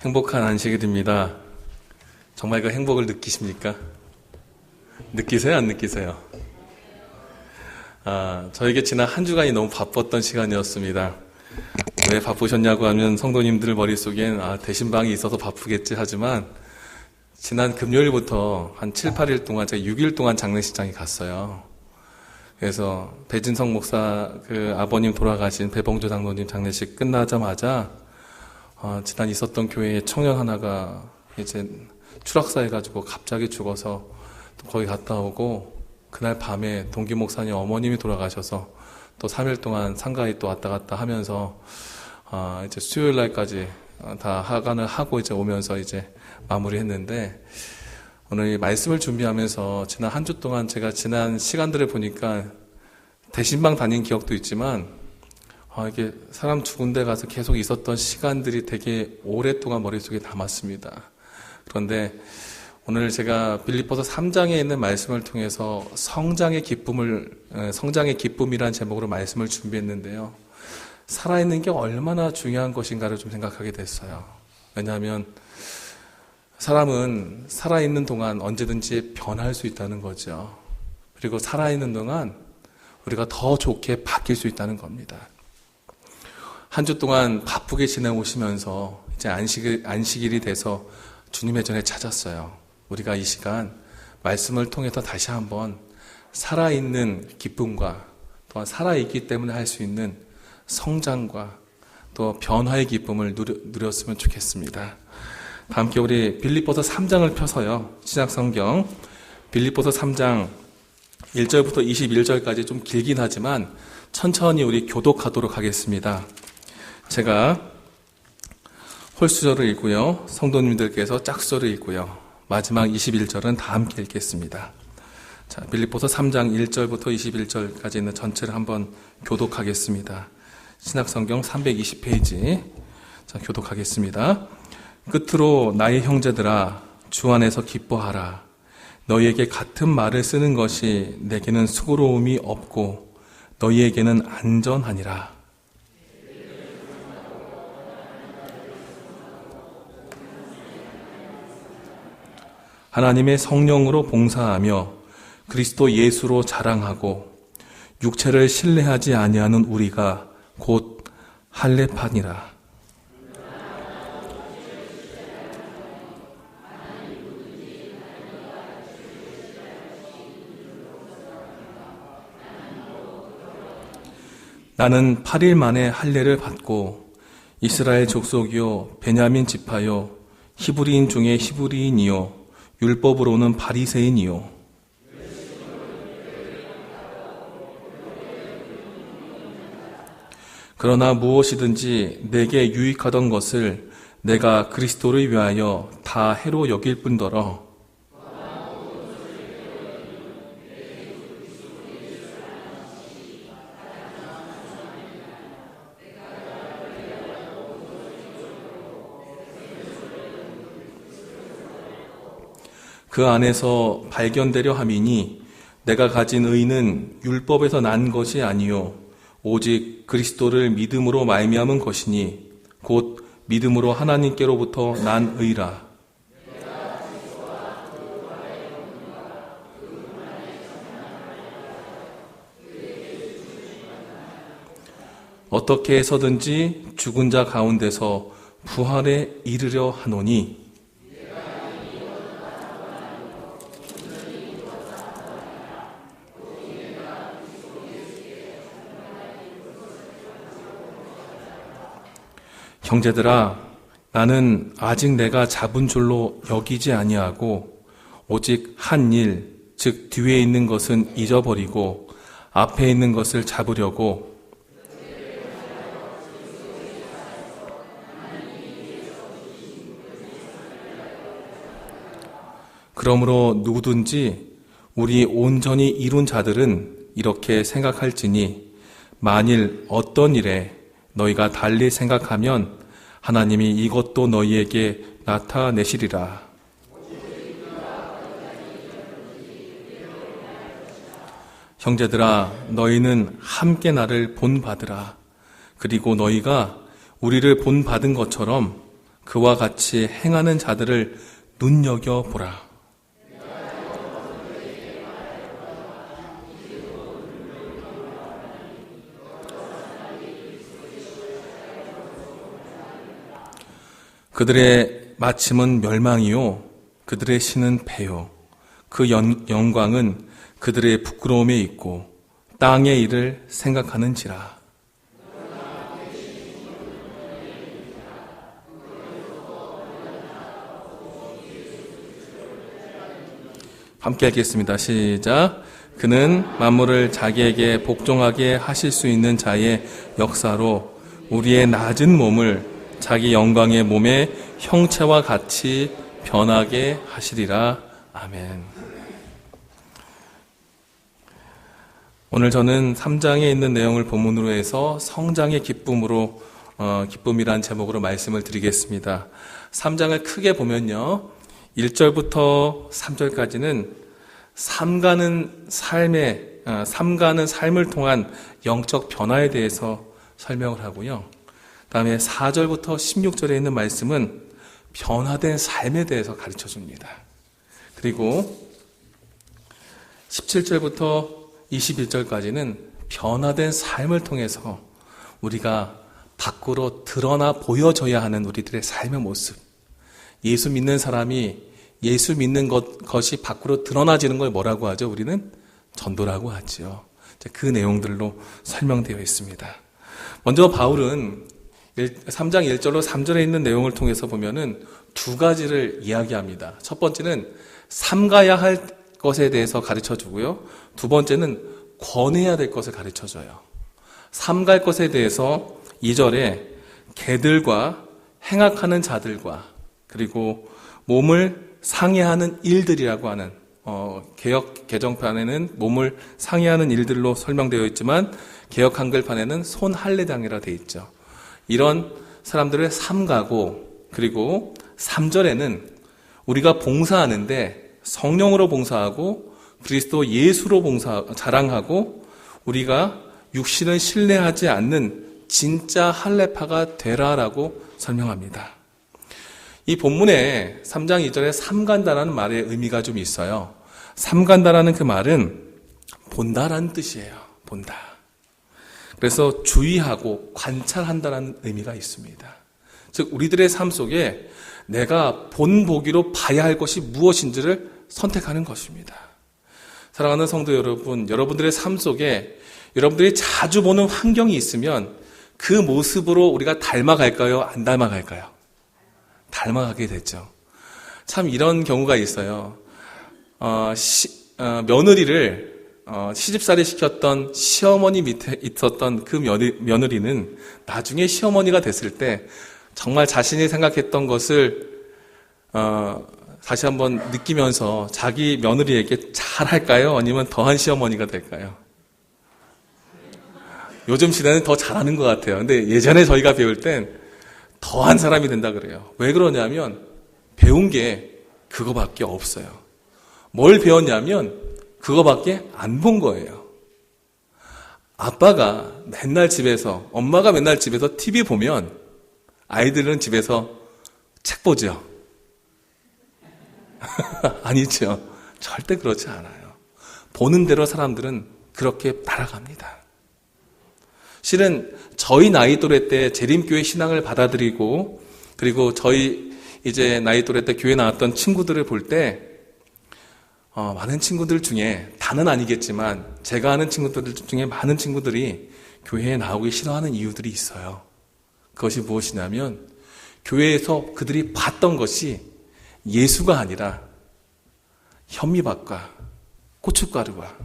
행복한 안식일입니다. 정말 그 행복을 느끼십니까? 느끼세요? 안 느끼세요? 저에게 지난 한 주간이 너무 바빴던 시간이었습니다. 왜 바쁘셨냐고 하면 성도님들 머릿속엔 대신방이 있어서 바쁘겠지 하지만 지난 금요일부터 한 7, 8일 동안 제가 6일 동안 장례식장에 갔어요. 그래서 배진성 목사 그 아버님 돌아가신 배봉조 장로님 장례식 끝나자마자 지난 있었던 교회에 청년 하나가 이제 추락사해가지고 갑자기 죽어서 또 거기 갔다 오고, 그날 밤에 동기 목사님 어머님이 돌아가셔서 또 3일 동안 상가에 또 왔다 갔다 하면서 이제 수요일 날까지 다 하간을 하고 이제 오면서 이제 마무리했는데, 오늘 이 말씀을 준비하면서 지난 한 주 동안 제가 지난 시간들을 보니까 대신방 다닌 기억도 있지만 이게 사람 죽은 데 가서 계속 있었던 시간들이 되게 오랫동안 머릿속에 남았습니다. 그런데 오늘 제가 빌립보서 3장에 있는 말씀을 통해서 성장의 기쁨이란 제목으로 말씀을 준비했는데요. 살아있는 게 얼마나 중요한 것인가를 좀 생각하게 됐어요. 왜냐하면 사람은 살아있는 동안 언제든지 변할 수 있다는 거죠. 그리고 살아있는 동안 우리가 더 좋게 바뀔 수 있다는 겁니다. 한 주 동안 바쁘게 지내오시면서 이제 안식일이 돼서 주님의 전에 찾았어요. 우리가 이 시간 말씀을 통해서 다시 한번 살아있는 기쁨과 또한 살아있기 때문에 할 수 있는 성장과 또 변화의 기쁨을 누렸으면 좋겠습니다. 함께 우리 빌립보서 3장을 펴서요. 신약성경 빌립보서 3장 1절부터 21절까지 좀 길긴 하지만 천천히 우리 교독하도록 하겠습니다. 제가 홀수절을 읽고요. 성도님들께서 짝수절을 읽고요. 마지막 21절은 다 함께 읽겠습니다. 자, 빌립보서 3장 1절부터 21절까지 있는 전체를 한번 교독하겠습니다. 신약성경 320페이지. 자, 교독하겠습니다. 끝으로 나의 형제들아, 주 안에서 기뻐하라. 너희에게 같은 말을 쓰는 것이 내게는 수고로움이 없고 너희에게는 안전하니라. 하나님의 성령으로 봉사하며 그리스도 예수로 자랑하고 육체를 신뢰하지 아니하는 우리가 곧 할례판이라. 나는 8일 만에 할례를 받고 이스라엘 족속이요 베냐민 지파요 히브리인 중에 히브리인이요 율법으로는 바리새인이요. 그러나 무엇이든지 내게 유익하던 것을 내가 그리스도를 위하여 다 해로 여길 뿐더러 그 안에서 발견되려 함이니 내가 가진 의는 율법에서 난 것이 아니요 오직 그리스도를 믿음으로 말미암은 것이니 곧 믿음으로 하나님께로부터 난 의라. 어떻게 해서든지 죽은 자 가운데서 부활에 이르려 하노니 형제들아, 나는 아직 내가 잡은 줄로 여기지 아니하고 오직 한 일, 즉 뒤에 있는 것은 잊어버리고 앞에 있는 것을 잡으려고 그러므로 누구든지 우리 온전히 이룬 자들은 이렇게 생각할지니 만일 어떤 일에 너희가 달리 생각하면 하나님이 이것도 너희에게 나타내시리라. 형제들아, 너희는 함께 나를 본받으라. 그리고 너희가 우리를 본받은 것처럼 그와 같이 행하는 자들을 눈여겨보라. 그들의 마침은 멸망이요 그들의 신은 패요. 그 영광은 그들의 부끄러움에 있고 땅의 일을 생각하는지라. 함께 하겠습니다. 시작. 그는 만물을 자기에게 복종하게 하실 수 있는 자의 역사로 우리의 낮은 몸을 자기 영광의 몸의 형체와 같이 변하게 하시리라. 아멘. 오늘 저는 3장에 있는 내용을 본문으로 해서 성장의 기쁨으로 기쁨이란 제목으로 말씀을 드리겠습니다. 3장을 크게 보면요, 1절부터 3절까지는 삼가는 삶을 통한 영적 변화에 대해서 설명을 하고요. 다음에 4절부터 16절에 있는 말씀은 변화된 삶에 대해서 가르쳐 줍니다. 그리고 17절부터 21절까지는 변화된 삶을 통해서 우리가 밖으로 드러나 보여져야 하는 우리들의 삶의 모습, 예수 믿는 사람이 예수 믿는 것이 밖으로 드러나지는 걸 뭐라고 하죠? 우리는 전도라고 하죠. 그 내용들로 설명되어 있습니다. 먼저 바울은 3장 1절로 3절에 있는 내용을 통해서 보면은 두 가지를 이야기합니다. 첫 번째는 삼가야 할 것에 대해서 가르쳐 주고요. 두 번째는 권해야 될 것을 가르쳐 줘요. 삼갈 것에 대해서 2절에 개들과 행악하는 자들과 그리고 몸을 상해하는 일들이라고 하는 개역 개정판에는 몸을 상해하는 일들로 설명되어 있지만 개역 한글판에는 손할례당이라 되어 있죠. 이런 사람들을 삼가고 그리고 3절에는 우리가 봉사하는데 성령으로 봉사하고 그리스도 예수로 자랑하고 우리가 육신을 신뢰하지 않는 진짜 할례파가 되라라고 설명합니다. 이 본문에 3장 2절에 삼간다라는 말의 의미가 좀 있어요. 삼간다라는 그 말은 본다라는 뜻이에요. 본다. 그래서 주의하고 관찰한다라는 의미가 있습니다. 즉 우리들의 삶 속에 내가 본보기로 봐야 할 것이 무엇인지를 선택하는 것입니다. 사랑하는 성도 여러분, 여러분들의 삶 속에 여러분들이 자주 보는 환경이 있으면 그 모습으로 우리가 닮아갈까요? 안 닮아갈까요? 닮아가게 됐죠. 참 이런 경우가 있어요. 며느리를 시집살이 시켰던 시어머니 밑에 있었던 그 며느리는 나중에 시어머니가 됐을 때 정말 자신이 생각했던 것을 다시 한번 느끼면서 자기 며느리에게 잘할까요? 아니면 더한 시어머니가 될까요? 요즘 시대는 더 잘하는 것 같아요. 근데 예전에 저희가 배울 땐 더한 사람이 된다 그래요. 왜 그러냐면 배운 게 그거밖에 없어요. 뭘 배웠냐면 그거밖에 안 본 거예요. 아빠가 맨날 집에서, 엄마가 맨날 집에서 TV 보면 아이들은 집에서 책 보죠. 아니죠. 절대 그렇지 않아요. 보는 대로 사람들은 그렇게 날아갑니다. 실은 저희 나이 또래 때 재림교회 신앙을 받아들이고 그리고 저희 이제 나이 또래 때 교회 나왔던 친구들을 볼 때 많은 친구들 중에 다는 아니겠지만 제가 아는 친구들 중에 많은 친구들이 교회에 나오기 싫어하는 이유들이 있어요. 그것이 무엇이냐면 교회에서 그들이 봤던 것이 예수가 아니라 현미밥과 고춧가루와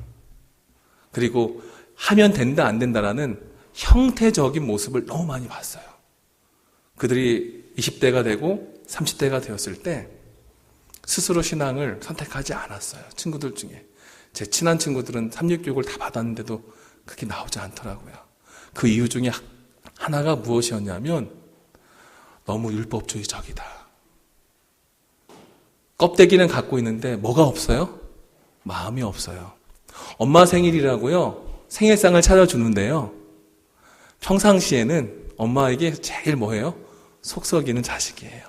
그리고 하면 된다 안 된다라는 형태적인 모습을 너무 많이 봤어요. 그들이 20대가 되고 30대가 되었을 때 스스로 신앙을 선택하지 않았어요. 친구들 중에. 제 친한 친구들은 366을 다 받았는데도 그렇게 나오지 않더라고요. 그 이유 중에 하나가 무엇이었냐면 너무 율법주의적이다. 껍데기는 갖고 있는데 뭐가 없어요? 마음이 없어요. 엄마 생일이라고요. 생일상을 차려주는데요. 평상시에는 엄마에게 제일 뭐예요? 속 썩이는 자식이에요.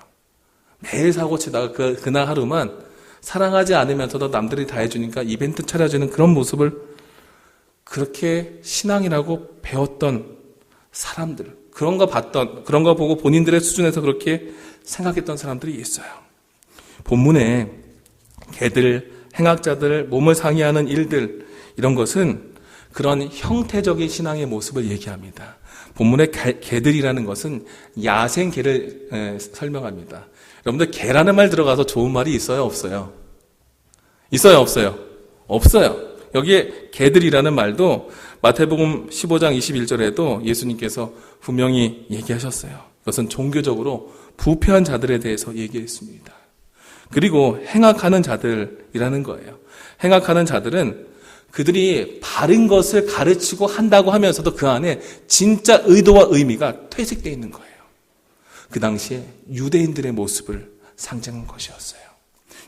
매일 사고치다가 그날 하루만 사랑하지 않으면서도 남들이 다 해주니까 이벤트 차려주는 그런 모습을 그렇게 신앙이라고 배웠던 사람들, 그런 거 보고 본인들의 수준에서 그렇게 생각했던 사람들이 있어요. 본문에 개들, 행악자들, 몸을 상해하는 일들, 이런 것은 그런 형태적인 신앙의 모습을 얘기합니다. 본문의 개들이라는 것은 야생 개를 설명합니다. 여러분들 개라는 말 들어가서 좋은 말이 있어요, 없어요? 있어요, 없어요? 없어요. 여기에 개들이라는 말도 마태복음 15장 21절에도 예수님께서 분명히 얘기하셨어요. 이것은 종교적으로 부패한 자들에 대해서 얘기했습니다. 그리고 행악하는 자들이라는 거예요. 행악하는 자들은 그들이 바른 것을 가르치고 한다고 하면서도 그 안에 진짜 의도와 의미가 퇴색되어 있는 거예요. 그 당시에 유대인들의 모습을 상징한 것이었어요.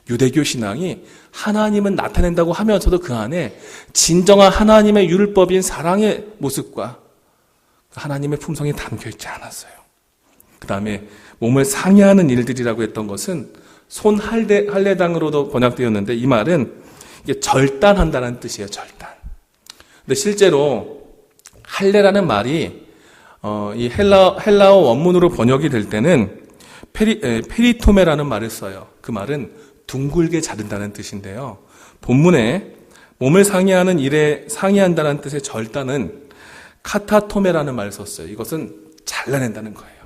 유대교 신앙이 하나님은 나타낸다고 하면서도 그 안에 진정한 하나님의 율법인 사랑의 모습과 하나님의 품성이 담겨있지 않았어요. 그 다음에 몸을 상해하는 일들이라고 했던 것은 손할례당으로도 번역되었는데 이 말은 이게 절단한다는 뜻이에요. 절단. 근데 실제로 할례라는 말이 이 헬라어 원문으로 번역이 될 때는 페리토메라는 말을 써요. 그 말은 둥글게 자른다는 뜻인데요. 본문에 몸을 상해하는 일에 상해한다는 뜻의 절단은 카타토메라는 말을 썼어요. 이것은 잘라낸다는 거예요.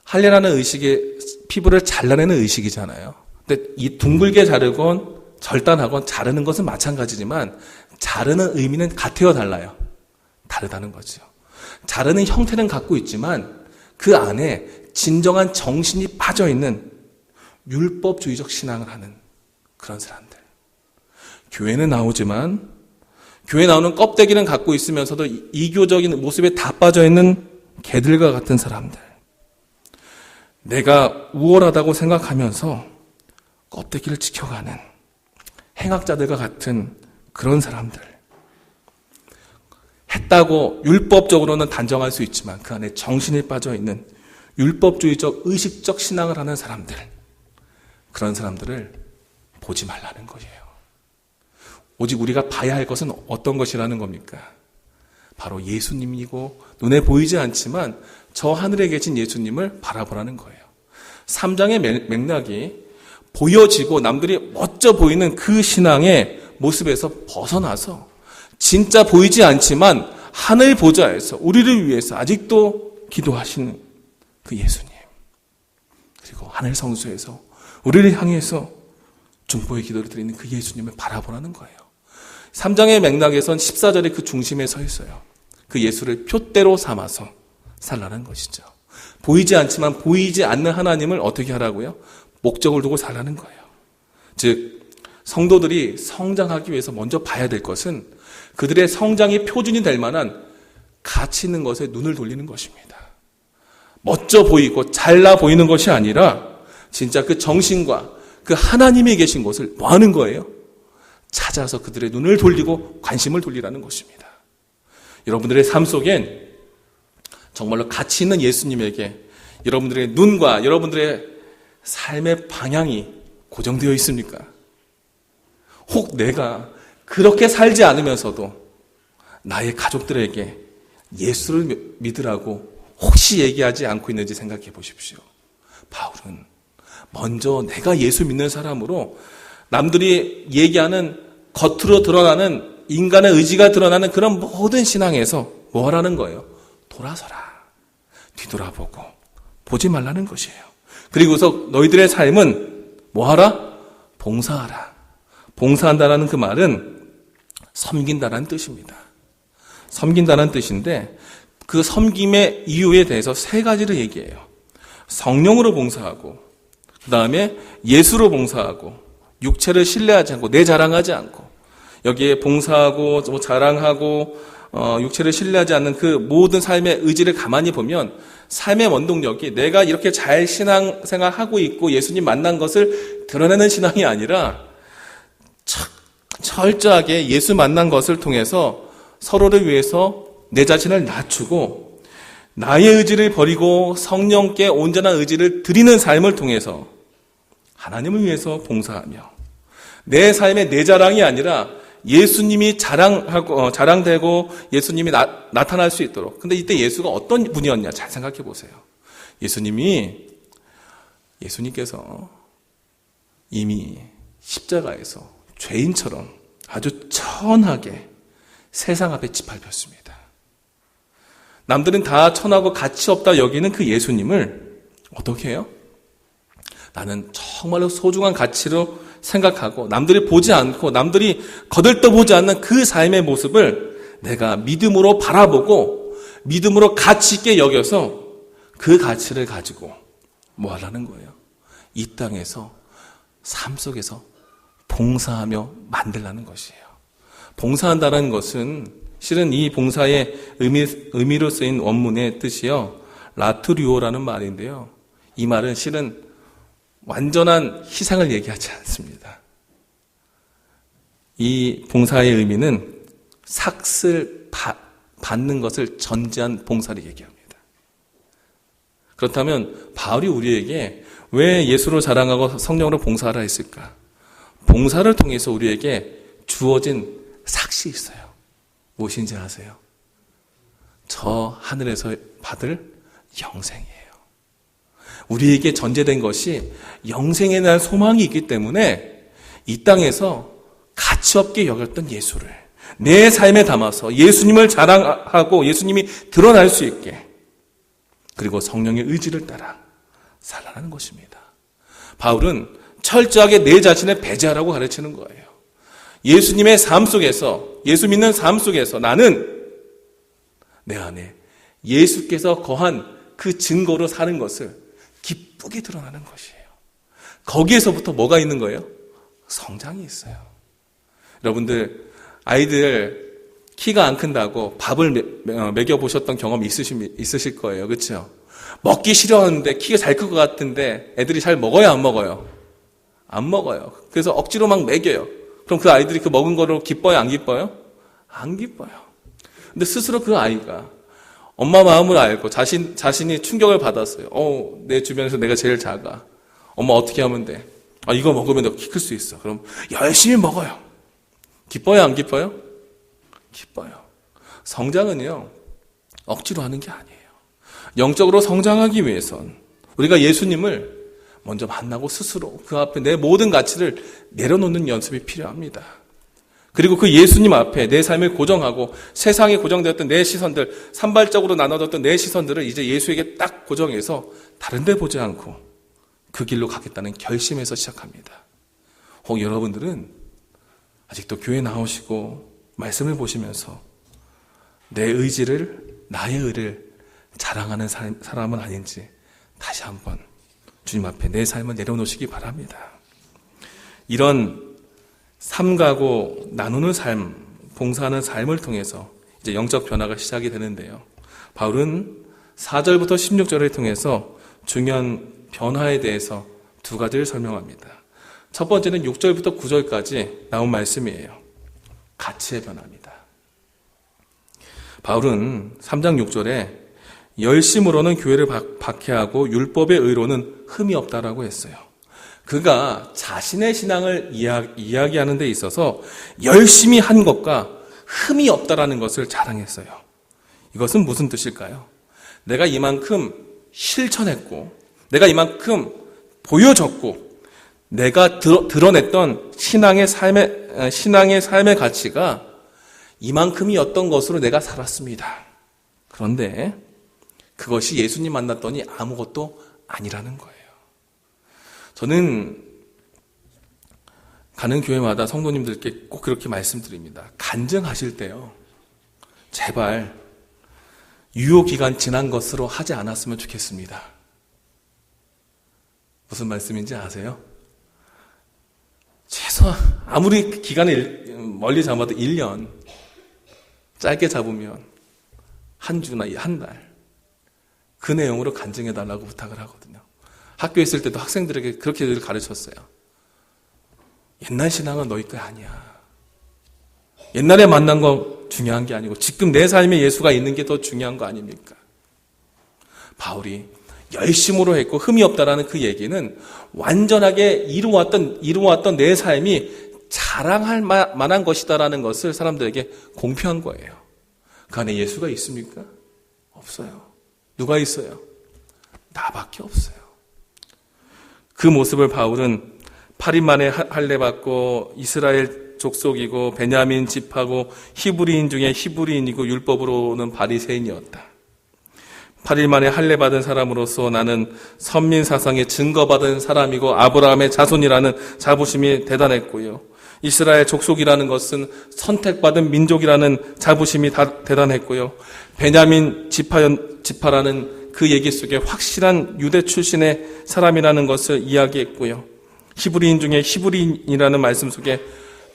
할례라는 의식이 피부를 잘라내는 의식이잖아요. 근데 이 둥글게 자르건 절단하건 자르는 것은 마찬가지지만 자르는 의미는 같아요, 달라요? 다르다는 거죠. 자르는 형태는 갖고 있지만 그 안에 진정한 정신이 빠져있는 율법주의적 신앙을 하는 그런 사람들. 교회는 나오지만 교회 나오는 껍데기는 갖고 있으면서도 이교적인 모습에 다 빠져있는 개들과 같은 사람들. 내가 우월하다고 생각하면서 껍데기를 지켜가는 행악자들과 같은 그런 사람들. 했다고 율법적으로는 단정할 수 있지만 그 안에 정신이 빠져있는 율법주의적 의식적 신앙을 하는 사람들. 그런 사람들을 보지 말라는 거예요. 오직 우리가 봐야 할 것은 어떤 것이라는 겁니까? 바로 예수님이고 눈에 보이지 않지만 저 하늘에 계신 예수님을 바라보라는 거예요. 3장의 맥락이 보여지고 남들이 멋져 보이는 그 신앙의 모습에서 벗어나서 진짜 보이지 않지만 하늘 보좌에서 우리를 위해서 아직도 기도하시는 그 예수님. 그리고 하늘 성소에서 우리를 향해서 중보의 기도를 드리는 그 예수님을 바라보라는 거예요. 3장의 맥락에선 14절에 그 중심에 서 있어요. 그 예수를 표대로 삼아서 살라는 것이죠. 보이지 않지만 보이지 않는 하나님을 어떻게 하라고요? 목적을 두고 살라는 거예요. 즉 성도들이 성장하기 위해서 먼저 봐야 될 것은 그들의 성장이 표준이 될 만한 가치 있는 것에 눈을 돌리는 것입니다. 멋져 보이고 잘나 보이는 것이 아니라 진짜 그 정신과 그 하나님이 계신 곳을 뭐 하는 거예요? 찾아서 그들의 눈을 돌리고 관심을 돌리라는 것입니다. 여러분들의 삶 속엔 정말로 가치 있는 예수님에게 여러분들의 눈과 여러분들의 삶의 방향이 고정되어 있습니까? 혹 내가 그렇게 살지 않으면서도 나의 가족들에게 예수를 믿으라고 혹시 얘기하지 않고 있는지 생각해 보십시오. 바울은 먼저 내가 예수 믿는 사람으로 남들이 얘기하는 겉으로 드러나는 인간의 의지가 드러나는 그런 모든 신앙에서 뭐 하라는 거예요? 돌아서라. 뒤돌아보고 보지 말라는 것이에요. 그리고서 너희들의 삶은 뭐 하라? 봉사하라. 봉사한다라는 그 말은 섬긴다라는 뜻입니다. 섬긴다는 뜻인데 그 섬김의 이유에 대해서 세 가지를 얘기해요. 성령으로 봉사하고 그 다음에 예수로 봉사하고 육체를 신뢰하지 않고 내 자랑하지 않고 여기에 봉사하고 자랑하고 육체를 신뢰하지 않는 그 모든 삶의 의지를 가만히 보면 삶의 원동력이 내가 이렇게 잘 신앙생활하고 있고 예수님 만난 것을 드러내는 신앙이 아니라 철저하게 예수 만난 것을 통해서 서로를 위해서 내 자신을 낮추고 나의 의지를 버리고 성령께 온전한 의지를 드리는 삶을 통해서 하나님을 위해서 봉사하며 내 삶의 내 자랑이 아니라 예수님이 자랑되고 예수님이 나타날 수 있도록. 근데 이때 예수가 어떤 분이었냐? 잘 생각해 보세요. 예수님께서 이미 십자가에서 죄인처럼 아주 천하게 세상 앞에 짓밟혔습니다. 남들은 다 천하고 가치 없다 여기는 그 예수님을 어떻게 해요? 나는 정말로 소중한 가치로 생각하고 남들이 보지 않고 남들이 거들떠보지 않는 그 삶의 모습을 내가 믿음으로 바라보고 믿음으로 가치 있게 여겨서 그 가치를 가지고 뭐 하라는 거예요? 이 땅에서 삶 속에서 봉사하며 만들라는 것이에요. 봉사한다는 것은 실은 이 봉사의 의미로 쓰인 원문의 뜻이요, 라트류오라는 말인데요. 이 말은 실은 완전한 희생을 얘기하지 않습니다. 이 봉사의 의미는 삭슬 받는 것을 전제한 봉사를 얘기합니다. 그렇다면 바울이 우리에게 왜 예수로 자랑하고 성령으로 봉사하라 했을까? 봉사를 통해서 우리에게 주어진 삭시 있어요. 무엇인지 아세요? 저 하늘에서 받을 영생이에요. 우리에게 전제된 것이 영생에 대한 소망이 있기 때문에 이 땅에서 가치없게 여겼던 예수를 내 삶에 담아서 예수님을 자랑하고 예수님이 드러날 수 있게, 그리고 성령의 의지를 따라 살아가는 것입니다. 바울은 철저하게 내 자신을 배제하라고 가르치는 거예요. 예수님의 삶 속에서, 예수 믿는 삶 속에서 나는 내 안에 예수께서 거한 그 증거로 사는 것을 기쁘게 드러나는 것이에요. 거기에서부터 뭐가 있는 거예요? 성장이 있어요. 여러분들, 아이들 키가 안 큰다고 밥을 먹여보셨던 경험이 있으실 거예요. 그렇죠? 먹기 싫어하는데 키가 잘 클 것 같은데 애들이 잘 먹어요, 안 먹어요? 안 먹어요. 그래서 억지로 막 먹여요. 그럼 그 아이들이 그 먹은 거로 기뻐요, 안 기뻐요? 안 기뻐요. 근데 스스로 그 아이가 엄마 마음을 알고 자신이 충격을 받았어요. 내 주변에서 내가 제일 작아. 엄마 어떻게 하면 돼? 이거 먹으면 너 키 클 수 있어. 그럼 열심히 먹어요. 기뻐요, 안 기뻐요? 기뻐요. 성장은요, 억지로 하는 게 아니에요. 영적으로 성장하기 위해선 우리가 예수님을 먼저 만나고 스스로 그 앞에 내 모든 가치를 내려놓는 연습이 필요합니다. 그리고 그 예수님 앞에 내 삶을 고정하고 세상에 고정되었던 내 시선들, 산발적으로 나눠졌던 내 시선들을 이제 예수에게 딱 고정해서 다른 데 보지 않고 그 길로 가겠다는 결심에서 시작합니다. 혹 여러분들은 아직도 교회 나오시고 말씀을 보시면서 내 의지를, 나의 의를 자랑하는 사람은 아닌지 다시 한번 주님 앞에 내 삶을 내려놓으시기 바랍니다. 이런 삼가고 나누는 삶, 봉사하는 삶을 통해서 이제 영적 변화가 시작이 되는데요. 바울은 4절부터 16절을 통해서 중요한 변화에 대해서 두 가지를 설명합니다. 첫 번째는 6절부터 9절까지 나온 말씀이에요. 가치의 변화입니다. 바울은 3장 6절에 열심으로는 교회를 박해하고 율법의 의로는 흠이 없다라고 했어요. 그가 자신의 신앙을 이야기하는 데 있어서 열심히 한 것과 흠이 없다라는 것을 자랑했어요. 이것은 무슨 뜻일까요? 내가 이만큼 실천했고, 내가 이만큼 보여줬고, 내가 드러냈던 신앙의 삶의 가치가 이만큼이었던 것으로 내가 살았습니다. 그런데 그것이 예수님 만났더니 아무것도 아니라는 거예요. 저는 가는 교회마다 성도님들께 꼭 그렇게 말씀드립니다. 간증하실 때요, 제발 유효기간 지난 것으로 하지 않았으면 좋겠습니다. 무슨 말씀인지 아세요? 최소한 아무리 기간을 멀리 잡아도 1년, 짧게 잡으면 한 주나 한 달, 그 내용으로 간증해달라고 부탁을 하거든요. 학교에 있을 때도 학생들에게 그렇게 늘 가르쳤어요. 옛날 신앙은 너희 거 아니야. 옛날에 만난 거 중요한 게 아니고 지금 내 삶에 예수가 있는 게 더 중요한 거 아닙니까? 바울이 열심으로 했고 흠이 없다라는 그 얘기는 완전하게 이루어왔던 내 삶이 자랑할 만한 것이다라는 것을 사람들에게 공표한 거예요. 그 안에 예수가 있습니까? 없어요. 누가 있어요? 나밖에 없어요. 그 모습을 바울은 8일 만에 할례받고 이스라엘 족속이고 베냐민 집하고 히브리인 중에 히브리인이고 율법으로는 바리새인이었다. 8일 만에 할례받은 사람으로서 나는 선민 사상에 증거받은 사람이고 아브라함의 자손이라는 자부심이 대단했고요. 이스라엘 족속이라는 것은 선택받은 민족이라는 자부심이 대단했고요. 베냐민 지파라는 그 얘기 속에 확실한 유대 출신의 사람이라는 것을 이야기했고요. 히브리인 중에 히브리인이라는 말씀 속에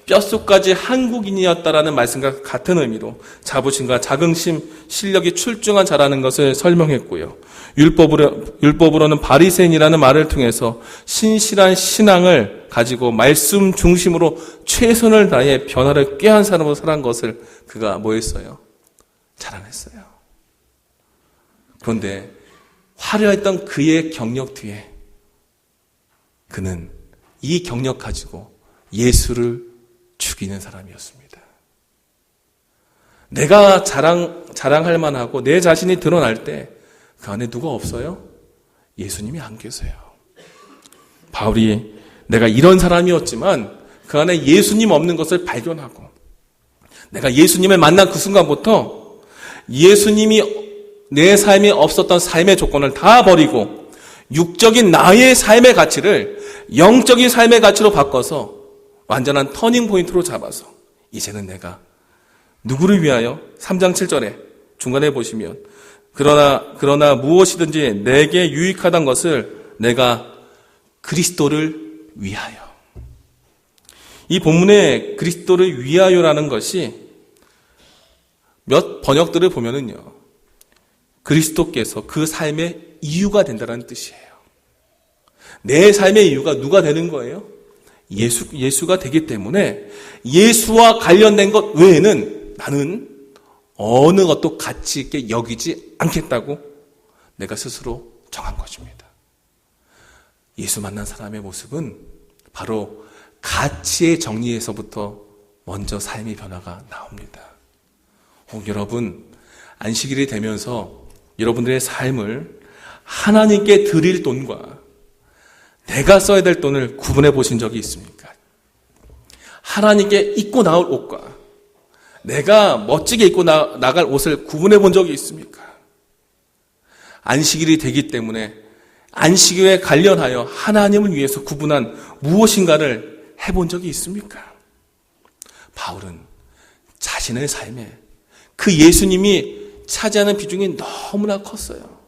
뼛속까지 한국인이었다라는 말씀과 같은 의미로 자부심과 자긍심, 실력이 출중한 자라는 것을 설명했고요. 율법으로는 바리새인이라는 말을 통해서 신실한 신앙을 가지고 말씀 중심으로 최선을 다해 변화를 꾀한 사람으로 살아간 것을 그가 뭐했어요? 자랑했어요. 그런데 화려했던 그의 경력 뒤에 그는 이 경력 가지고 예수를 죽이는 사람이었습니다. 내가 자랑할 만하고 내 자신이 드러날 때 그 안에 누가 없어요? 예수님이 안 계세요. 바울이 내가 이런 사람이었지만 그 안에 예수님 없는 것을 발견하고 내가 예수님을 만난 그 순간부터 예수님이 내 삶에 없었던 삶의 조건을 다 버리고 육적인 나의 삶의 가치를 영적인 삶의 가치로 바꿔서 완전한 터닝 포인트로 잡아서 이제는 내가 누구를 위하여 3장 7절에 중간에 보시면 그러나 무엇이든지 내게 유익하던 것을 내가 그리스도를 위하여. 이 본문에 그리스도를 위하여라는 것이 몇 번역들을 보면은요, 그리스도께서 그 삶의 이유가 된다는 뜻이에요. 내 삶의 이유가 누가 되는 거예요? 예수가 되기 때문에 예수와 관련된 것 외에는 나는 어느 것도 가치 있게 여기지 않겠다고 내가 스스로 정한 것입니다. 예수 만난 사람의 모습은 바로 가치의 정리에서부터 먼저 삶의 변화가 나옵니다. 혹 여러분 안식일이 되면서 여러분들의 삶을 하나님께 드릴 돈과 내가 써야 될 돈을 구분해 보신 적이 있습니까? 하나님께 입고 나올 옷과 내가 멋지게 입고 나갈 옷을 구분해 본 적이 있습니까? 안식일이 되기 때문에 안식일에 관련하여 하나님을 위해서 구분한 무엇인가를 해본 적이 있습니까? 바울은 자신의 삶에 그 예수님이 차지하는 비중이 너무나 컸어요.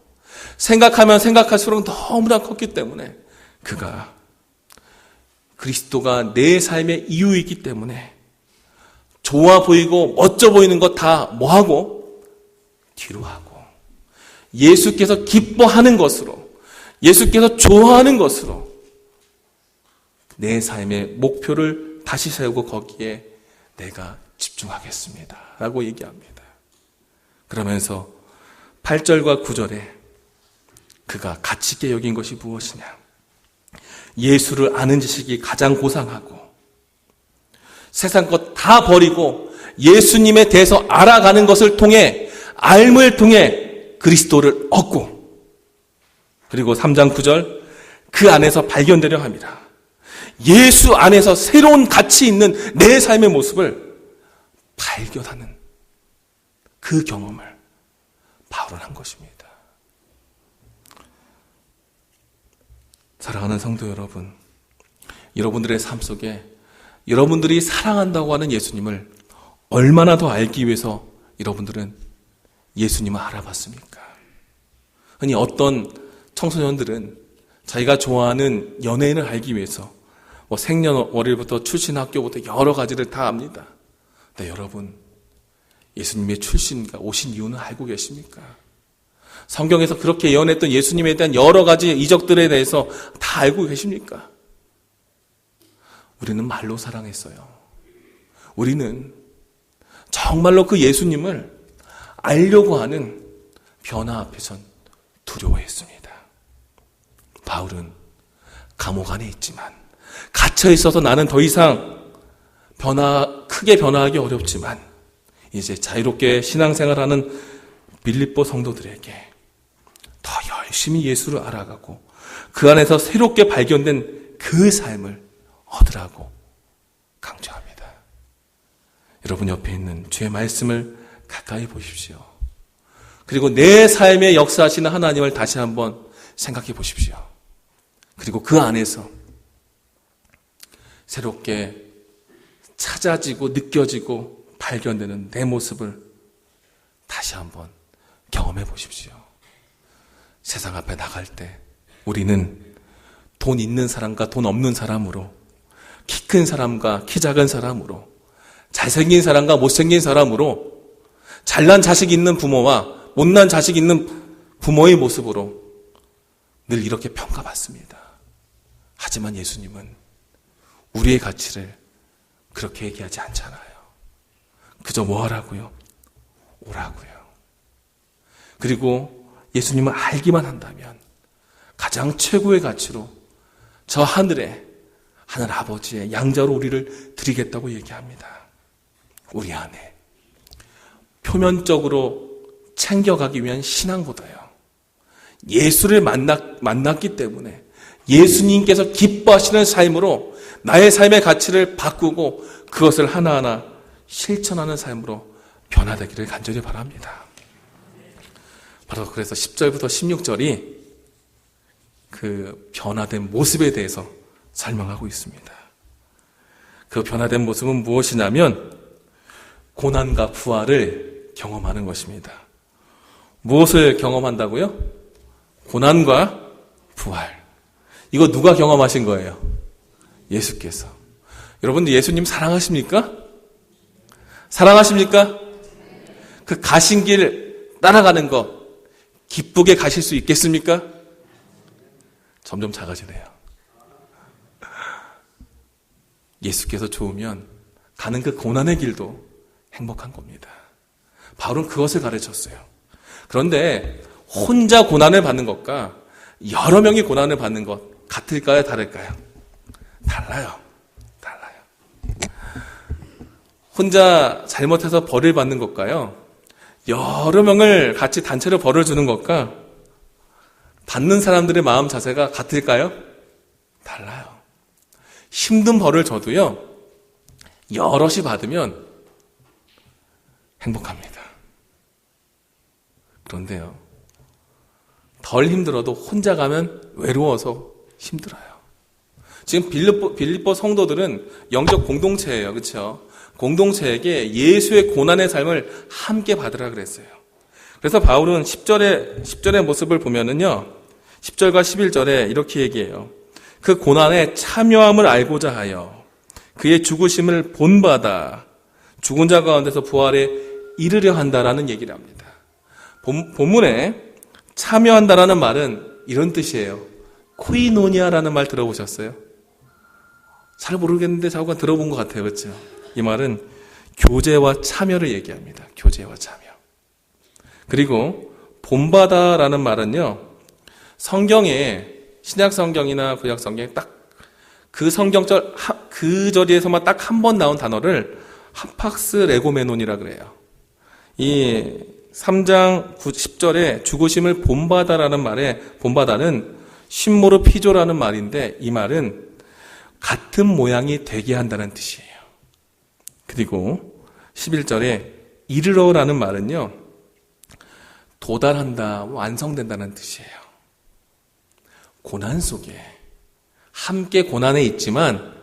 생각하면 생각할수록 너무나 컸기 때문에 그가 그리스도가 내 삶의 이유이기 때문에 좋아 보이고 멋져 보이는 것 다 뭐하고? 뒤로 하고 예수께서 기뻐하는 것으로 예수께서 좋아하는 것으로 내 삶의 목표를 다시 세우고 거기에 내가 집중하겠습니다 라고 얘기합니다. 그러면서 8절과 9절에 그가 가치 있게 여긴 것이 무엇이냐? 예수를 아는 지식이 가장 고상하고 세상 것 다 버리고 예수님에 대해서 알아가는 것을 통해 알물 통해 그리스도를 얻고 그리고 3장 9절 그 안에서 발견되려 합니다. 예수 안에서 새로운 가치 있는 내 삶의 모습을 발견하는 그 경험을 바울은 한 것입니다. 사랑하는 성도 여러분, 여러분들의 삶 속에 여러분들이 사랑한다고 하는 예수님을 얼마나 더 알기 위해서 여러분들은 예수님을 알아봤습니까? 아니 어떤 청소년들은 자기가 좋아하는 연예인을 알기 위해서 생년월일부터 출신 학교부터 여러 가지를 다 압니다. 근데 여러분 예수님의 출신과 오신 이유는 알고 계십니까? 성경에서 그렇게 예언했던 예수님에 대한 여러 가지 이적들에 대해서 다 알고 계십니까? 우리는 말로 사랑했어요. 우리는 정말로 그 예수님을 알려고 하는 변화 앞에선 두려워했습니다. 바울은 감옥 안에 있지만, 갇혀 있어서 나는 더 이상 크게 변화하기 어렵지만, 이제 자유롭게 신앙생활하는 빌립보 성도들에게 더 열심히 예수를 알아가고 그 안에서 새롭게 발견된 그 삶을 얻으라고 강조합니다. 여러분 옆에 있는 주의 말씀을 가까이 보십시오. 그리고 내 삶에 역사하시는 하나님을 다시 한번 생각해 보십시오. 그리고 그 안에서 새롭게 찾아지고 느껴지고 발견되는 내 모습을 다시 한번 경험해 보십시오. 세상 앞에 나갈 때 우리는 돈 있는 사람과 돈 없는 사람으로, 키 큰 사람과 키 작은 사람으로, 잘생긴 사람과 못생긴 사람으로, 잘난 자식 있는 부모와 못난 자식 있는 부모의 모습으로 늘 이렇게 평가받습니다. 하지만 예수님은 우리의 가치를 그렇게 얘기하지 않잖아요. 그저 뭐 하라고요? 오라고요. 그리고 예수님을 알기만 한다면 가장 최고의 가치로 저 하늘 아버지의 양자로 우리를 드리겠다고 얘기합니다. 우리 안에 표면적으로 챙겨가기 위한 신앙보다요, 예수를 만났기 때문에 예수님께서 기뻐하시는 삶으로 나의 삶의 가치를 바꾸고 그것을 하나하나 실천하는 삶으로 변화되기를 간절히 바랍니다. 바로 그래서 10절부터 16절이 그 변화된 모습에 대해서 설명하고 있습니다. 그 변화된 모습은 무엇이냐면 고난과 부활을 경험하는 것입니다. 무엇을 경험한다고요? 고난과 부활. 이거 누가 경험하신 거예요? 예수께서. 여러분들 예수님 사랑하십니까? 사랑하십니까? 그 가신 길 따라가는 거 기쁘게 가실 수 있겠습니까? 점점 작아지네요. 예수께서 좋으면 가는 그 고난의 길도 행복한 겁니다. 바울은 그것을 가르쳤어요. 그런데 혼자 고난을 받는 것과 여러 명이 고난을 받는 것 같을까요? 다를까요? 달라요. 혼자 잘못해서 벌을 받는 것과요, 여러 명을 같이 단체로 벌을 주는 것과 받는 사람들의 마음 자세가 같을까요? 달라요. 힘든 벌을 줘도요, 여럿이 받으면 행복합니다. 그런데요, 덜 힘들어도 혼자 가면 외로워서 힘들어요. 지금 빌립보 성도들은 영적 공동체예요. 그렇죠? 공동체에게 예수의 고난의 삶을 함께 받으라 그랬어요. 그래서 바울은 10절의 모습을 보면은요, 10절과 11절에 이렇게 얘기해요. 그 고난에 참여함을 알고자 하여 그의 죽으심을 본받아 죽은 자 가운데서 부활에 이르려 한다라는 얘기를 합니다. 본문에 참여한다라는 말은 이런 뜻이에요. 코이노니아라는 말 들어보셨어요? 잘 모르겠는데 잠깐 들어본 것 같아요. 그렇죠? 이 말은 교제와 참여를 얘기합니다. 교제와 참여. 그리고 본받아라는 말은요, 성경에 신약 성경이나 구약 성경에 딱 그 성경절 그 절에서만 딱 한 번 나온 단어를 하팍스 레고메논이라 그래요. 이 3장 10절에 죽으심을 본받아라는 말에 본받아는 신모르 피조라는 말인데 이 말은 같은 모양이 되게 한다는 뜻이에요. 그리고 11절에 이르러라는 말은요, 도달한다, 완성된다는 뜻이에요. 고난 속에 함께 고난에 있지만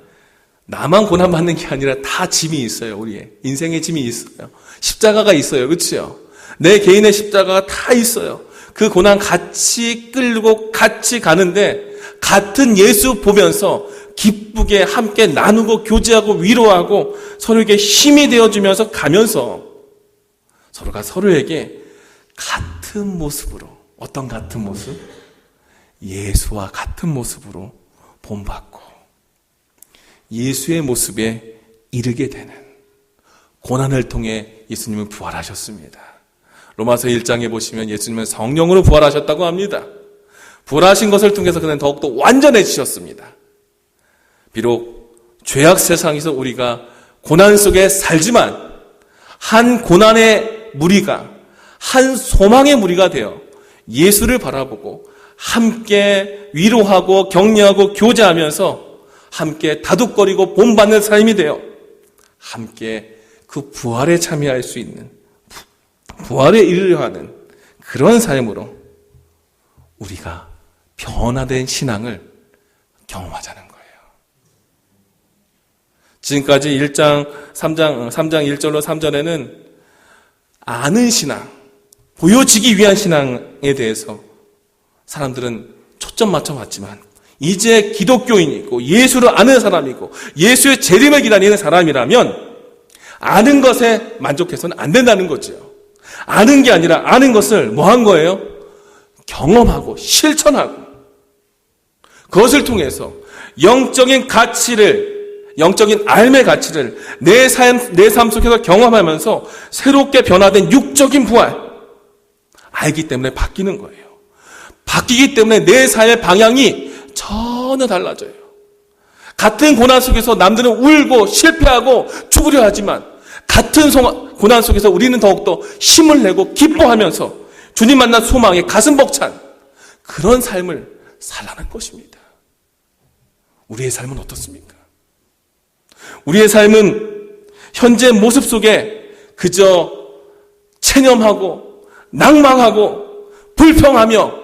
나만 고난받는 게 아니라 다 짐이 있어요. 우리의 인생의 짐이 있어요. 십자가가 있어요. 그렇죠? 내 개인의 십자가가 다 있어요. 그 고난 같이 끌고 같이 가는데 같은 예수 보면서 기쁘게 함께 나누고 교제하고 위로하고 서로에게 힘이 되어주면서 가면서 서로가 서로에게 같은 모습으로, 어떤 같은 모습? 예수와 같은 모습으로 본받고 예수의 모습에 이르게 되는 고난을 통해 예수님은 부활하셨습니다. 로마서 1장에 보시면 예수님은 성령으로 부활하셨다고 합니다. 부활하신 것을 통해서 그는 더욱더 완전해지셨습니다. 비록 죄악 세상에서 우리가 고난 속에 살지만 한 고난의 무리가, 한 소망의 무리가 되어 예수를 바라보고 함께 위로하고 격려하고 교제하면서 함께 다독거리고 본받는 삶이 되어 함께 그 부활에 참여할 수 있는, 부활에 이르려 하는 그런 삶으로 우리가 변화된 신앙을 경험하자는 거예요. 지금까지 3장 1절로 3절에는 아는 신앙, 보여지기 위한 신앙에 대해서 사람들은 초점 맞춰 봤지만 이제 기독교인이고 예수를 아는 사람이고 예수의 재림을 기다리는 사람이라면 아는 것에 만족해서는 안 된다는 거죠. 아는 게 아니라 아는 것을 뭐 한 거예요? 경험하고 실천하고 그것을 통해서 영적인 가치를, 영적인 삶의 가치를 내 삶 속에서 경험하면서 새롭게 변화된 육적인 부활 알기 때문에 바뀌는 거예요. 바뀌기 때문에 내 삶의 방향이 전혀 달라져요. 같은 고난 속에서 남들은 울고 실패하고 죽으려 하지만 같은 고난 속에서 우리는 더욱더 힘을 내고 기뻐하면서 주님 만난 소망에 가슴 벅찬 그런 삶을 살라는 것입니다. 우리의 삶은 어떻습니까? 우리의 삶은 현재 모습 속에 그저 체념하고 낭망하고 불평하며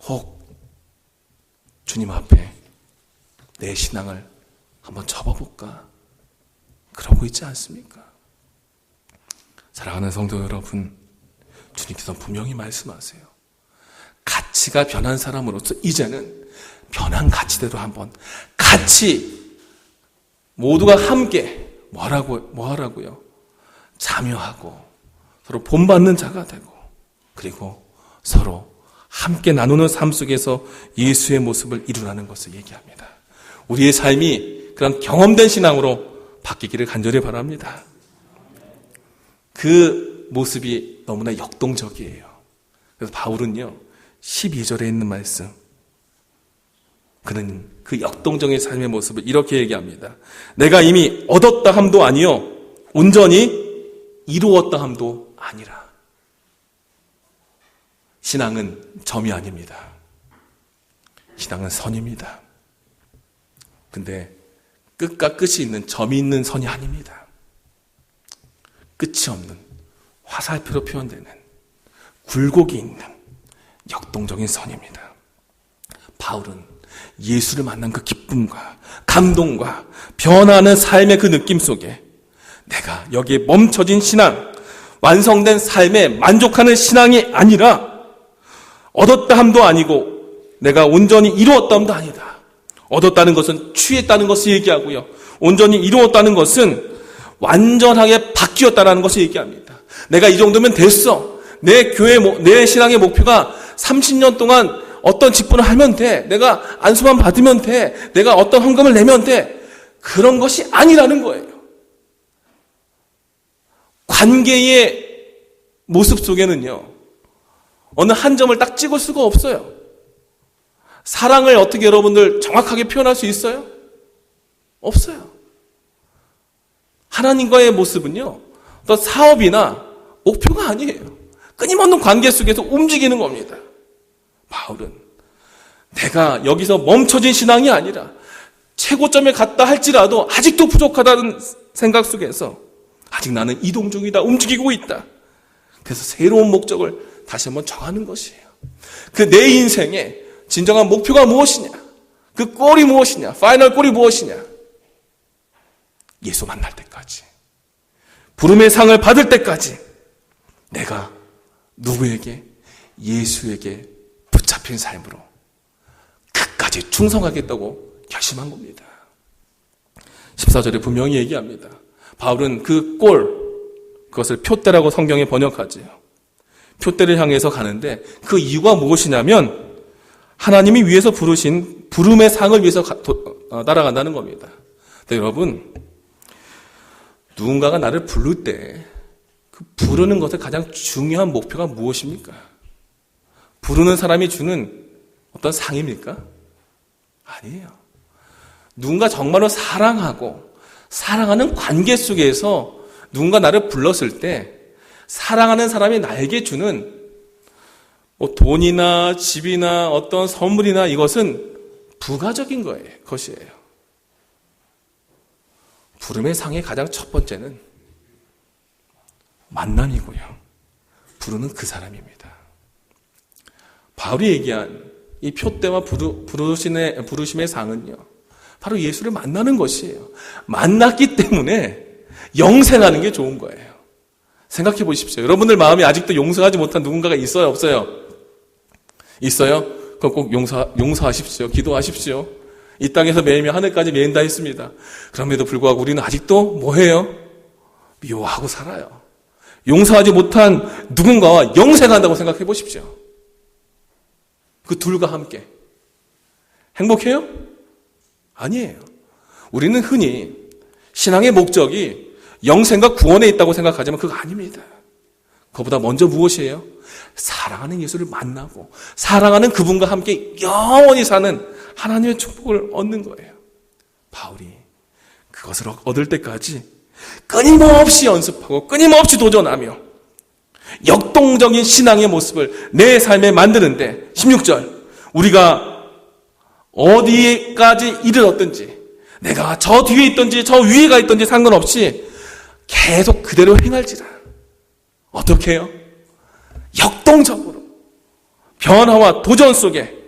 혹 주님 앞에 내 신앙을 한번 접어볼까? 그러고 있지 않습니까? 사랑하는 성도 여러분, 주님께서 분명히 말씀하세요. 가치가 변한 사람으로서 이제는 변한 가치대로 한번 같이 모두가 함께 뭐 하라고요? 참여하고 서로 본받는 자가 되고 그리고 서로 함께 나누는 삶 속에서 예수의 모습을 이루라는 것을 얘기합니다. 우리의 삶이 그런 경험된 신앙으로 바뀌기를 간절히 바랍니다. 그 모습이 너무나 역동적이에요. 그래서 바울은요 12절에 있는 말씀, 그는 그 역동적인 삶의 모습을 이렇게 얘기합니다. 내가 이미 얻었다 함도 아니요 온전히 이루었다 함도 아니라. 신앙은 점이 아닙니다. 신앙은 선입니다. 근데 끝과 끝이 있는 점이 있는 선이 아닙니다. 끝이 없는 화살표로 표현되는 굴곡이 있는 역동적인 선입니다. 바울은 예수를 만난 그 기쁨과 감동과 변화하는 삶의 그 느낌 속에 내가 여기에 멈춰진 신앙, 완성된 삶에 만족하는 신앙이 아니라 얻었다 함도 아니고 내가 온전히 이루었다 함도 아니다. 얻었다는 것은 취했다는 것을 얘기하고요. 온전히 이루었다는 것은 완전하게 바뀌었다는 것을 얘기합니다. 내가 이 정도면 됐어. 내 신앙의 목표가 30년 동안 어떤 직분을 하면 돼. 내가 안수만 받으면 돼. 내가 어떤 헌금을 내면 돼. 그런 것이 아니라는 거예요. 관계의 모습 속에는요, 어느 한 점을 딱 찍을 수가 없어요. 사랑을 어떻게 여러분들 정확하게 표현할 수 있어요? 없어요. 하나님과의 모습은요, 어떤 사업이나 목표가 아니에요. 끊임없는 관계 속에서 움직이는 겁니다. 바울은 내가 여기서 멈춰진 신앙이 아니라 최고점에 갔다 할지라도 아직도 부족하다는 생각 속에서 아직 나는 이동 중이다, 움직이고 있다. 그래서 새로운 목적을 다시 한번 정하는 것이에요. 그 내 인생의 진정한 목표가 무엇이냐? 그 골이 무엇이냐? 파이널 골이 무엇이냐? 예수 만날 때까지, 부름의 상을 받을 때까지 내가 누구에게? 예수에게 붙잡힌 삶으로 끝까지 충성하겠다고 결심한 겁니다. 14절에 분명히 얘기합니다. 바울은 그 골, 그것을 표대라고 성경에 번역하지요. 표대를 향해서 가는데 그 이유가 무엇이냐면 하나님이 위에서 부르신 부름의 상을 위해서 날아간다는 겁니다. 근데 여러분, 누군가가 나를 부를 때 그 부르는 것의 가장 중요한 목표가 무엇입니까? 부르는 사람이 주는 어떤 상입니까? 아니에요. 누군가 정말로 사랑하고 사랑하는 관계 속에서 누군가 나를 불렀을 때 사랑하는 사람이 나에게 주는 돈이나 집이나 어떤 선물이나 이것은 부가적인 것이에요. 부름의 상의 가장 첫 번째는 만남이고요. 부르는 그 사람입니다. 바울이 얘기한 이 표대와 부르심의 상은요, 바로 예수를 만나는 것이에요. 만났기 때문에 영생하는 게 좋은 거예요. 생각해 보십시오. 여러분들 마음에 아직도 용서하지 못한 누군가가 있어요, 없어요? 있어요? 그럼 꼭 용서하십시오. 기도하십시오. 이 땅에서 매이며 하늘까지 매인다 했습니다. 그럼에도 불구하고 우리는 아직도 뭐해요? 미워하고 살아요. 용서하지 못한 누군가와 영생한다고 생각해 보십시오. 그 둘과 함께 행복해요? 아니에요. 우리는 흔히 신앙의 목적이 영생과 구원에 있다고 생각하지만 그거 아닙니다. 그보다 먼저 무엇이에요? 사랑하는 예수를 만나고 사랑하는 그분과 함께 영원히 사는 하나님의 축복을 얻는 거예요. 바울이 그것을 얻을 때까지 끊임없이 연습하고 끊임없이 도전하며 역동적인 신앙의 모습을 내 삶에 만드는데 16절 우리가 어디까지 이르렀든지 내가 저 뒤에 있든지 저 위에 가 있든지 상관없이 계속 그대로 행할지라. 어떻게 해요? 역동적으로 변화와 도전 속에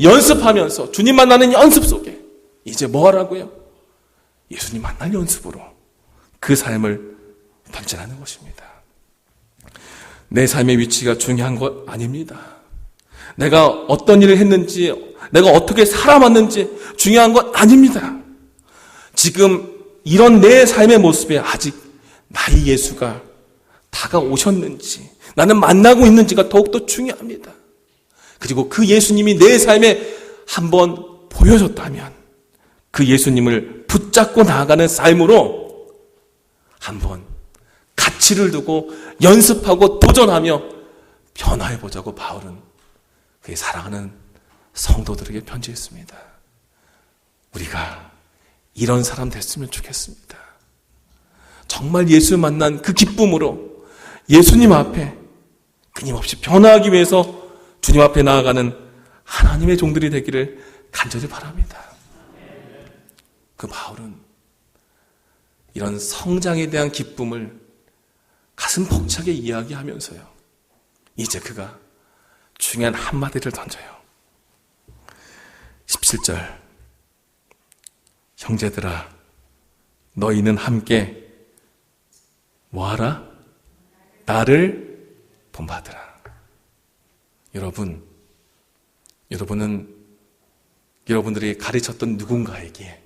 연습하면서 주님 만나는 연습 속에 이제 뭐 하라고요? 예수님 만날 연습으로 그 삶을 던져나는 것입니다. 내 삶의 위치가 중요한 것 아닙니다. 내가 어떤 일을 했는지 내가 어떻게 살아왔는지 중요한 것 아닙니다. 지금 이런 내 삶의 모습에 아직 나의 예수가 다가오셨는지 나는 만나고 있는지가 더욱더 중요합니다. 그리고 그 예수님이 내 삶에 한번 보여줬다면 그 예수님을 붙잡고 나아가는 삶으로 한번 가치를 두고 연습하고 도전하며 변화해보자고 바울은 그의 사랑하는 성도들에게 편지했습니다. 우리가 이런 사람 됐으면 좋겠습니다. 정말 예수 만난 그 기쁨으로 예수님 앞에 끊임없이 변화하기 위해서 주님 앞에 나아가는 하나님의 종들이 되기를 간절히 바랍니다. 그 바울은 이런 성장에 대한 기쁨을 가슴 벅차게 이야기하면서요. 이제 그가 중요한 한마디를 던져요. 17절 형제들아 너희는 함께 뭐하라? 나를 본받으라. 여러분은 여러분들이 가르쳤던 누군가에게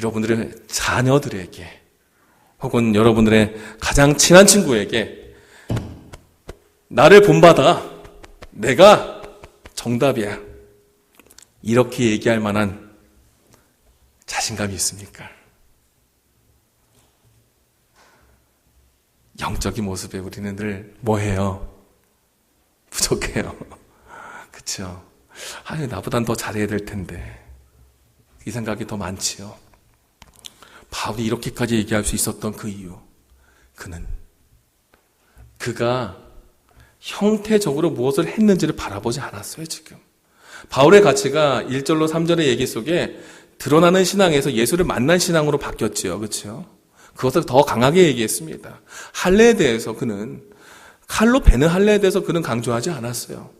여러분들의 자녀들에게 혹은 여러분들의 가장 친한 친구에게 나를 본받아 내가 정답이야 이렇게 얘기할 만한 자신감이 있습니까? 영적인 모습에 우리는 늘 뭐해요? 부족해요. 그렇죠? 아니 나보단 더 잘해야 될 텐데 이 생각이 더 많지요. 바울이 이렇게까지 얘기할 수 있었던 그 이유 그가 형태적으로 무엇을 했는지를 바라보지 않았어요. 지금 바울의 가치가 1절로 3절의 얘기 속에 드러나는 신앙에서 예수를 만난 신앙으로 바뀌었지요. 그렇죠? 그것을 더 강하게 얘기했습니다. 할례에 대해서 그는 칼로 베는 할례에 대해서 그는 강조하지 않았어요.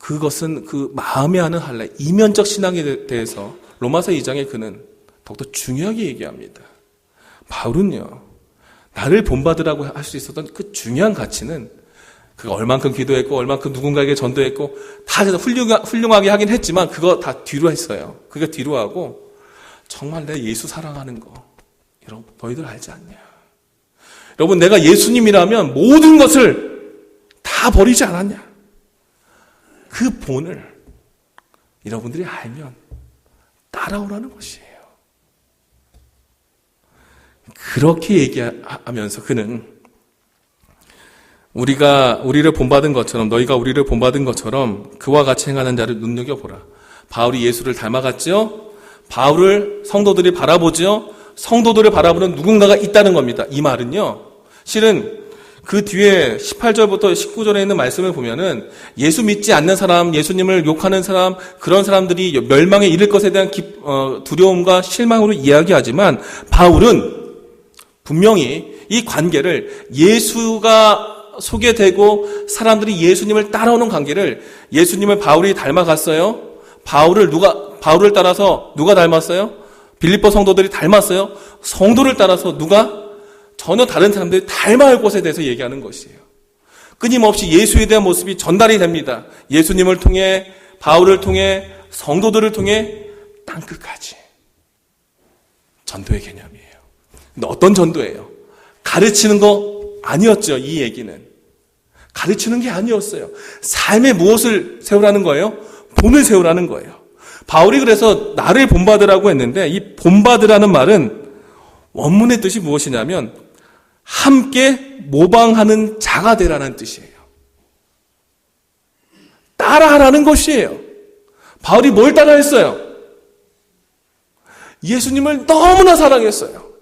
그것은 그 마음에 하는 할례, 이면적 신앙에 대해서 로마서 2장에 그는 더욱더 중요하게 얘기합니다. 바울은요, 나를 본받으라고 할 수 있었던 그 중요한 가치는 그가 얼만큼 기도했고 얼만큼 누군가에게 전도했고 다 훌륭하게 하긴 했지만 그거 다 뒤로 했어요. 그게 뒤로 하고 정말 내 예수 사랑하는 거 여러분 너희들 알지 않냐? 여러분 내가 예수님이라면 모든 것을 다 버리지 않았냐? 그 본을 여러분들이 알면 따라오라는 것이에요. 그렇게 얘기하면서 그는 우리를 본받은 것처럼, 너희가 우리를 본받은 것처럼 그와 같이 행하는 자를 눈여겨보라. 바울이 예수를 닮아갔죠? 바울을 성도들이 바라보죠? 성도들을 바라보는 누군가가 있다는 겁니다. 이 말은요, 실은 그 뒤에 18절부터 19절에 있는 말씀을 보면은 예수 믿지 않는 사람, 예수님을 욕하는 사람, 그런 사람들이 멸망에 이를 것에 대한 두려움과 실망으로 이야기하지만 바울은 분명히 이 관계를 예수가 소개되고 사람들이 예수님을 따라오는 관계를, 예수님을 바울이 닮아갔어요. 바울을 따라서 누가 닮았어요? 빌립보 성도들이 닮았어요. 성도를 따라서 누가? 전혀 다른 사람들이 닮아야 할 것에 대해서 얘기하는 것이에요. 끊임없이 예수에 대한 모습이 전달이 됩니다. 예수님을 통해, 바울을 통해, 성도들을 통해 땅끝까지. 전도의 개념이에요. 근데 어떤 전도예요? 가르치는 거 아니었죠, 이 얘기는. 가르치는 게 아니었어요. 삶에 무엇을 세우라는 거예요? 본을 세우라는 거예요. 바울이 그래서 나를 본받으라고 했는데, 이 본받으라는 말은 원문의 뜻이 무엇이냐면 함께 모방하는 자가 되라는 뜻이에요. 따라하라는 것이에요. 바울이 뭘 따라했어요? 예수님을 너무나 사랑했어요.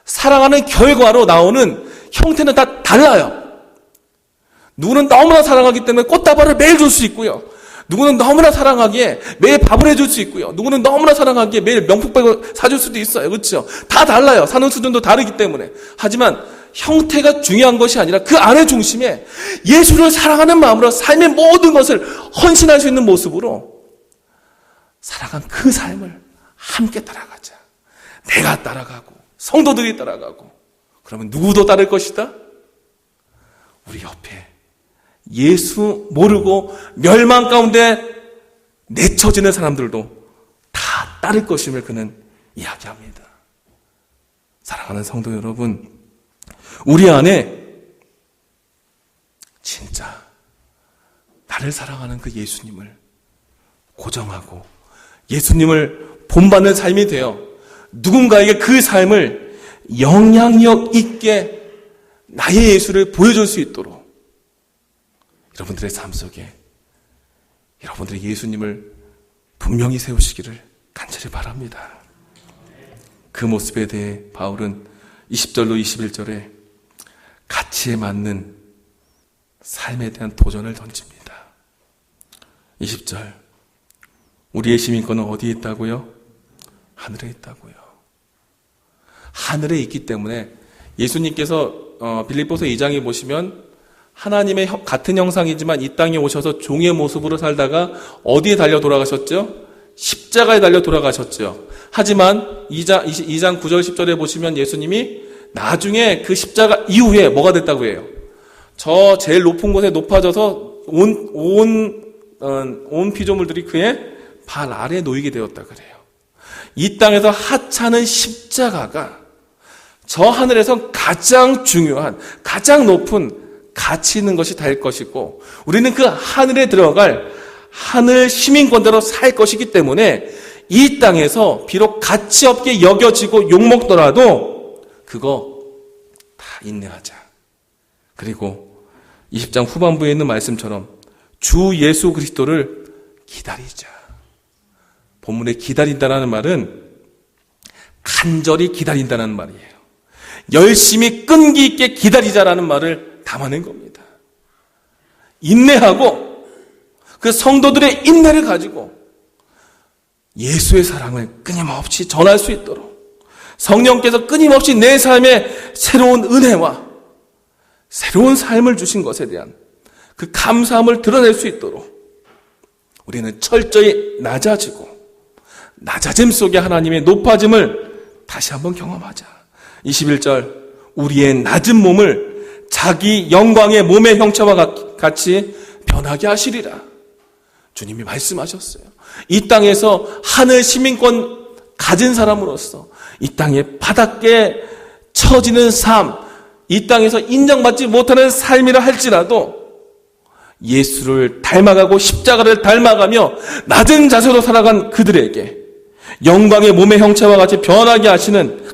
사랑하는 결과로 나오는 형태는 다 달라요. 누구는 너무나 사랑하기 때문에 꽃다발을 매일 줄 수 있고요. 누구는 너무나 사랑하기에 매일 밥을 해줄 수 있고요. 누구는 너무나 사랑하기에 매일 명품백을 사줄 수도 있어요. 그렇죠? 다 달라요. 사는 수준도 다르기 때문에. 하지만 형태가 중요한 것이 아니라 그 안의 중심에 예수를 사랑하는 마음으로 삶의 모든 것을 헌신할 수 있는 모습으로 살아간 그 삶을 함께 따라가자. 내가 따라가고 성도들이 따라가고, 그러면 누구도 따를 것이다? 우리 옆에 예수 모르고 멸망 가운데 내쳐지는 사람들도 다 따를 것임을 그는 이야기합니다. 사랑하는 성도 여러분, 우리 안에 진짜 나를 사랑하는 그 예수님을 고정하고 예수님을 본받는 삶이 되어 누군가에게 그 삶을 영향력 있게 나의 예수를 보여줄 수 있도록 여러분들의 삶 속에 여러분들의 예수님을 분명히 세우시기를 간절히 바랍니다. 그 모습에 대해 바울은 20절로 21절에 가치에 맞는 삶에 대한 도전을 던집니다. 20절, 우리의 시민권은 어디에 있다고요? 하늘에 있다고요. 하늘에 있기 때문에 예수님께서 빌립보서 2장에 보시면 하나님의 같은 형상이지만 이 땅에 오셔서 종의 모습으로 살다가 어디에 달려 돌아가셨죠? 십자가에 달려 돌아가셨죠. 하지만 2장 9절 10절에 보시면 예수님이 나중에 그 십자가 이후에 뭐가 됐다고 해요? 저 제일 높은 곳에 높아져서 온 피조물들이 그의 발 아래에 놓이게 되었다 그래요. 이 땅에서 하찮은 십자가가 저 하늘에서 가장 중요한, 가장 높은 가치 있는 것이 될 것이고, 우리는 그 하늘에 들어갈 하늘 시민권대로 살 것이기 때문에 이 땅에서 비록 가치 없게 여겨지고 욕먹더라도 그거 다 인내하자. 그리고 20장 후반부에 있는 말씀처럼 주 예수 그리스도를 기다리자. 본문에 기다린다는 말은 간절히 기다린다는 말이에요. 열심히 끈기 있게 기다리자라는 말을 담아낸 겁니다. 인내하고 그 성도들의 인내를 가지고 예수의 사랑을 끊임없이 전할 수 있도록 성령께서 끊임없이 내 삶에 새로운 은혜와 새로운 삶을 주신 것에 대한 그 감사함을 드러낼 수 있도록 우리는 철저히 낮아짐 속에 하나님의 높아짐을 다시 한번 경험하자. 21절, 우리의 낮은 몸을 자기 영광의 몸의 형체와 같이 변하게 하시리라. 주님이 말씀하셨어요. 이 땅에서 하늘 시민권 가진 사람으로서 이 땅에 바닥에 처지는 삶, 이 땅에서 인정받지 못하는 삶이라 할지라도 예수를 닮아가고 십자가를 닮아가며 낮은 자세로 살아간 그들에게 영광의 몸의 형체와 같이 변하게 하시는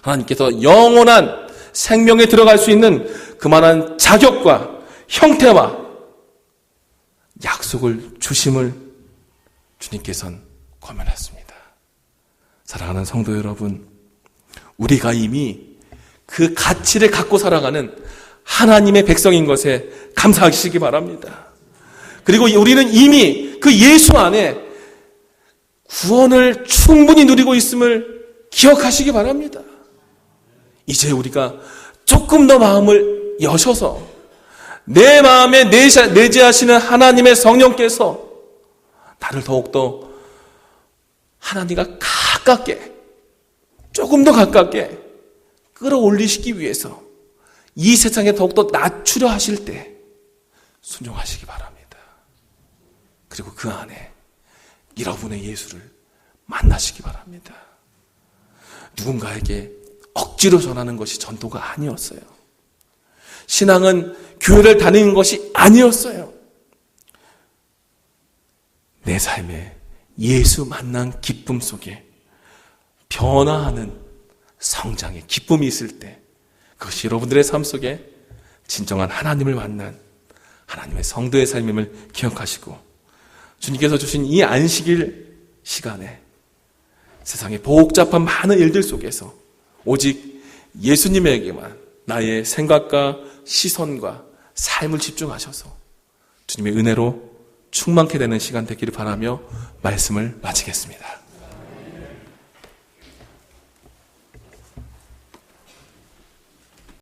하나님께서 영원한 생명에 들어갈 수 있는 그만한 자격과 형태와 약속을 주심을 주님께서는 권면했습니다. 사랑하는 성도 여러분, 우리가 이미 그 가치를 갖고 살아가는 하나님의 백성인 것에 감사하시기 바랍니다. 그리고 우리는 이미 그 예수 안에 구원을 충분히 누리고 있음을 기억하시기 바랍니다. 이제 우리가 조금 더 마음을 여셔서 내 마음에 내재하시는 하나님의 성령께서 나를 더욱더 하나님과 가깝게, 조금 더 가깝게 끌어올리시기 위해서 이 세상에 더욱더 낮추려 하실 때 순종하시기 바랍니다. 그리고 그 안에 여러분의 예수를 만나시기 바랍니다. 누군가에게 억지로 전하는 것이 전도가 아니었어요. 신앙은 교회를 다니는 것이 아니었어요. 내 삶에 예수 만난 기쁨 속에 변화하는 성장의 기쁨이 있을 때, 그것이 여러분들의 삶 속에 진정한 하나님을 만난 하나님의 성도의 삶임을 기억하시고, 주님께서 주신 이 안식일 시간에 세상의 복잡한 많은 일들 속에서 오직 예수님에게만 나의 생각과 시선과 삶을 집중하셔서 주님의 은혜로 충만케 되는 시간 되기를 바라며 말씀을 마치겠습니다.